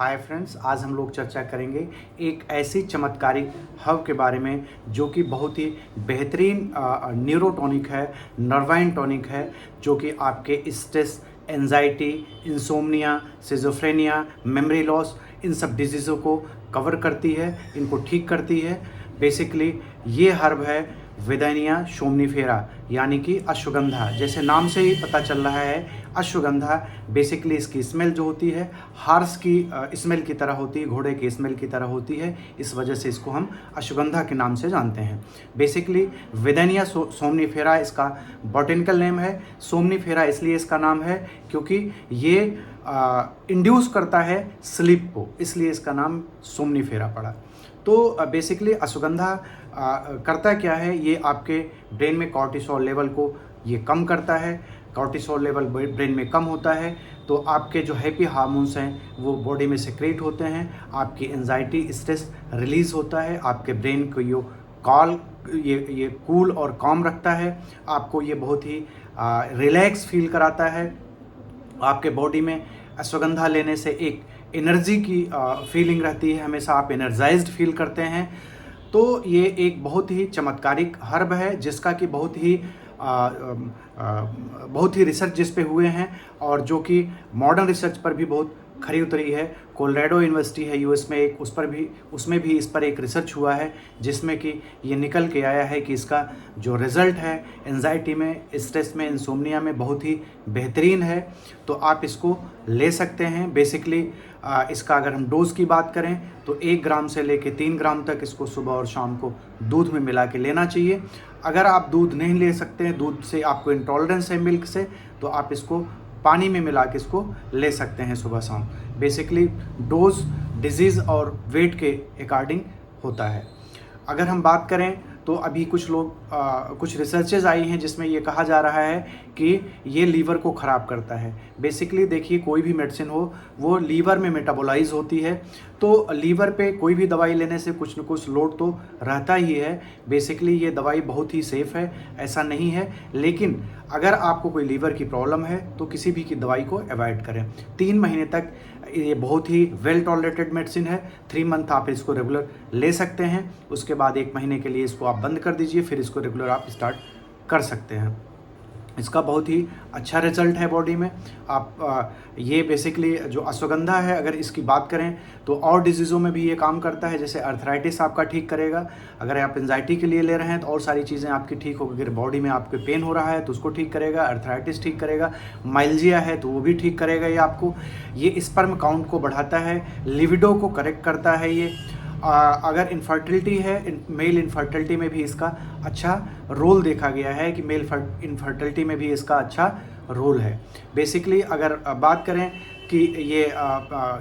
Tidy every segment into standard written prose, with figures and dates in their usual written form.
Hi friends, आज हम लोग चर्चा करेंगे एक ऐसी चमत्कारिक हर्ब के बारे में जो कि बहुत ही बेहतरीन न्यूरोटॉनिक है, नर्वाइन टॉनिक है, जो कि आपके stress, anxiety, insomnia, schizophrenia, memory loss, इन सब डिजीज़ों को कवर करती है, इनको ठीक करती है। बेसिकली ये हर्ब है वेदानिया सोमनीफेरा, यानी कि अश्वगंधा। जैसे नाम से ही पता चल रहा है, अश्वगंधा बेसिकली इसकी स्मेल जो होती है हार्स की स्मेल की तरह होती है, घोड़े की स्मेल की तरह होती है। इस वजह से इसको हम अश्वगंधा के नाम से जानते हैं। बेसिकली वेदानिया सोमनीफेरा इसका बॉटेनिकल नेम है। सोमनीफेरा इसलिए इसका नाम है क्योंकि ये इंड्यूस करता है स्लीप को, इसलिए इसका नाम सोमनीफेरा पड़ा। तो बेसिकली अश्वगंधा करता क्या है, ये आपके ब्रेन में कॉर्टिसोल लेवल को ये कम करता है। कॉर्टिसोल लेवल ब्रेन में कम होता है तो आपके जो हैप्पी हार्मोन्स हैं वो बॉडी में सेक्रेट होते हैं, आपकी एंजाइटी, स्ट्रेस रिलीज़ होता है, आपके ब्रेन को ये कूल और काम रखता है, आपको ये बहुत ही रिलैक्स फील कराता है। आपके बॉडी में अश्वगंधा लेने से एक एनर्जी की फीलिंग रहती है, हमेशा आप एनर्जाइज्ड फील करते हैं। तो ये एक बहुत ही चमत्कारिक हर्ब है जिसका कि बहुत ही रिसर्च जिस पे हुए हैं और जो कि मॉडर्न रिसर्च पर भी बहुत खरी उतरी है। कोलोराडो यूनिवर्सिटी है यूएस में, एक उसमें भी इस पर एक रिसर्च हुआ है जिसमें कि ये निकल के आया है कि इसका जो रिज़ल्ट है एंजाइटी में, स्ट्रेस में, इंसोम्निया में बहुत ही बेहतरीन है। तो आप इसको ले सकते हैं। बेसिकली इसका अगर हम डोज़ की बात करें तो 1 ग्राम से लेके 3 ग्राम तक इसको सुबह और शाम को दूध में मिला के लेना चाहिए। अगर आप दूध नहीं ले सकते हैं, दूध से आपको इंटॉलरेंस है मिल्क से, तो आप इसको पानी में मिला के इसको ले सकते हैं सुबह शाम। बेसिकली डोज डिजीज़ और वेट के अकॉर्डिंग होता है। अगर हम बात करें तो अभी कुछ रिसर्चेज आई हैं जिसमें ये कहा जा रहा है कि ये लीवर को ख़राब करता है। बेसिकली देखिए, कोई भी मेडिसिन हो वो लीवर में मेटाबोलाइज होती है, तो लीवर पे कोई भी दवाई लेने से कुछ न कुछ लोड तो रहता ही है। बेसिकली ये दवाई बहुत ही सेफ़ है, ऐसा नहीं है, लेकिन अगर आपको कोई लीवर की प्रॉब्लम है तो किसी भी की दवाई को अवॉइड करें। 3 महीने तक ये बहुत ही वेल टॉलरेटेड मेडिसिन है। 3 मंथ आप इसको रेगुलर ले सकते हैं, उसके बाद 1 महीने के लिए इसको आप बंद कर दीजिए, फिर इसको रेगुलर आप स्टार्ट कर सकते हैं। इसका बहुत ही अच्छा रिजल्ट है बॉडी में। ये बेसिकली जो अश्वगंधा है, अगर इसकी बात करें तो और डिजीज़ों में भी ये काम करता है। जैसे अर्थराइटिस आपका ठीक करेगा, अगर आप एंजाइटी के लिए ले रहे हैं तो और सारी चीज़ें आपकी ठीक होगी। अगर बॉडी में आपके पेन हो रहा है तो उसको ठीक करेगा, अर्थराइटिस ठीक करेगा, माइल्जिया है तो वो भी ठीक करेगा। ये आपको ये स्पर्म काउंट को बढ़ाता है, लिविडो को करेक्ट करता है। ये अगर इनफर्टिलिटी है, मेल इनफर्टिलिटी में भी इसका अच्छा रोल देखा गया है कि मेल इनफर्टिलिटी में भी इसका अच्छा रोल है। बेसिकली अगर बात करें कि ये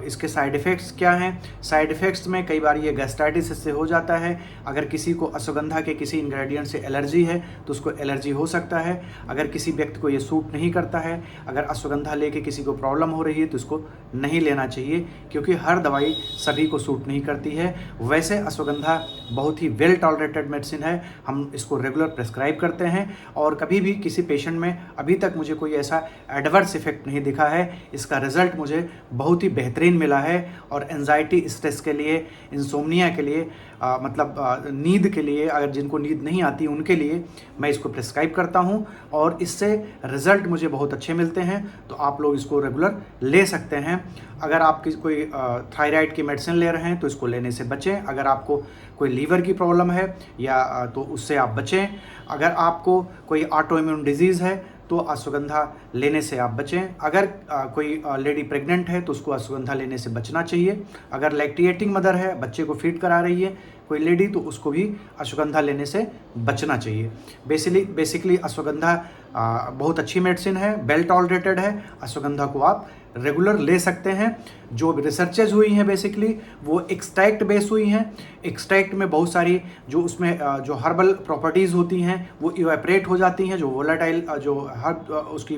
इसके साइड इफ़ेक्ट्स क्या हैं, साइड इफ़ेक्ट्स में कई बार ये गैस्ट्राइटिस इससे हो जाता है। अगर किसी को अश्वगंधा के किसी इंग्रेडिएंट से एलर्जी है तो उसको एलर्जी हो सकता है। अगर किसी व्यक्ति को ये सूट नहीं करता है, अगर अश्वगंधा लेके किसी को प्रॉब्लम हो रही है तो इसको नहीं लेना चाहिए, क्योंकि हर दवाई सभी को सूट नहीं करती है। वैसे अश्वगंधा बहुत ही वेल टॉलरेटेड मेडिसिन है, हम इसको रेगुलर प्रेस्क्राइब करते हैं और कभी भी किसी पेशेंट में अभी तक मुझे कोई ऐसा एडवर्स इफेक्ट नहीं दिखा है। इसका रिजल्ट मुझे बहुत ही बेहतरीन मिला है और एंजाइटी, स्ट्रेस के लिए, इंसोम्निया के लिए, नींद के लिए, अगर जिनको नींद नहीं आती उनके लिए मैं इसको प्रेस्क्राइब करता हूं और इससे रिज़ल्ट मुझे बहुत अच्छे मिलते हैं। तो आप लोग इसको रेगुलर ले सकते हैं। अगर आप कोई थायराइड की मेडिसिन ले रहे हैं तो इसको लेने से बचें। अगर आपको कोई लीवर की प्रॉब्लम है या तो उससे आप बचें। अगर आपको कोई ऑटो इम्यून डिजीज़ है तो अश्वगंधा लेने से आप बचें। अगर कोई लेडी प्रेग्नेंट है तो उसको अश्वगंधा लेने से बचना चाहिए। अगर लैक्टेटिंग मदर है, बच्चे को फीड करा रही है कोई लेडी, तो उसको भी अश्वगंधा लेने से बचना चाहिए। बेसिकली अश्वगंधा बहुत अच्छी मेडिसिन है, वेल टॉलरेटेड है। अश्वगंधा को आप रेगुलर ले सकते हैं। जो रिसर्चेज हुई हैं बेसिकली वो एक्सट्रैक्ट बेस हुई हैं। एक्सट्रैक्ट में बहुत सारी जो उसमें जो हर्बल प्रॉपर्टीज़ होती हैं वो इवेपरेट हो जाती हैं, जो वोलेटाइल जो उसकी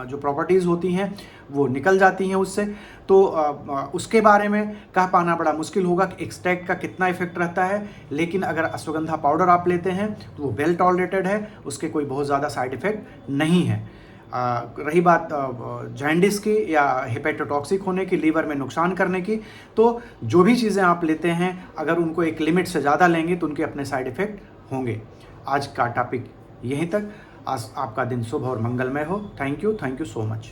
जो प्रॉपर्टीज़ होती हैं वो निकल जाती हैं उससे। तो उसके बारे में कह पाना बड़ा मुश्किल होगा कि एक्सट्रैक्ट का कितना इफेक्ट रहता है, लेकिन अगर अश्वगंधा पाउडर आप लेते हैं तो वो वेल टॉलरेटेड है, उसके कोई बहुत ज़्यादा साइड इफ़ेक्ट नहीं है। रही बात जॉन्डिस की या हेपेटोटॉक्सिक होने की, लीवर में नुकसान करने की, तो जो भी चीज़ें आप लेते हैं अगर उनको एक लिमिट से ज़्यादा लेंगे तो उनके अपने साइड इफ़ेक्ट होंगे। आज का टॉपिक यहीं तक। आज आपका दिन शुभ और मंगलमय हो। Thank you so much.